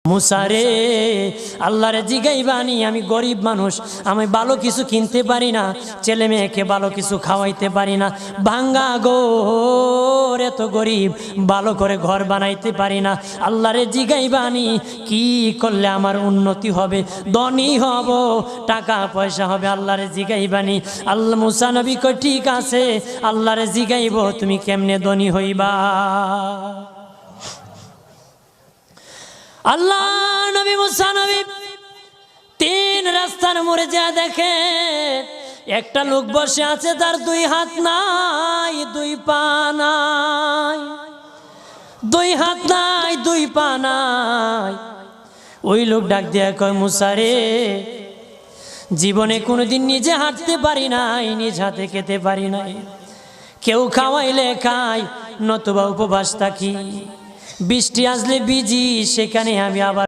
মুসারে আল্লাহরে জিগাইবানি, আমি গরিব মানুষ, আমি ভালো কিছু কিনতে পারি না, ছেলে মেয়েকে ভালো কিছু খাওয়াইতে পারি না, ভাঙ্গা ঘর, এত গরিব, ভালো করে ঘর বানাইতে পারি না। আল্লাহরে জিগাইবানি কি করলে আমার উন্নতি হবে, ধনী হব, টাকা পয়সা হবে। আল্লাহরে জিগাইবানি। আল্লাহ মুসা নবী কই ঠিক আছে, আল্লাহরে জিগাইব তুমি কেমনে ধনী হইবা। আল্লাহ নবী মুসা নবী তিন রাস্তার মোড়ে যা দেখে একটা লোক বসে আছে, তার দুই হাত নাই, দুই পা নাই, দুই হাত নাই, দুই পা নাই। ওই লোক ডাক দিয়া কয়, মুসা রে, জীবনে কোনোদিন নিজে হাঁটতে পারি নাই, নিজ হাতে খেতে পারি নাই, কেউ খাওয়াইলে খাই, নতুবা উপবাস থাকি, বৃষ্টি আসলে ভিজি, সেখানে আমি আবার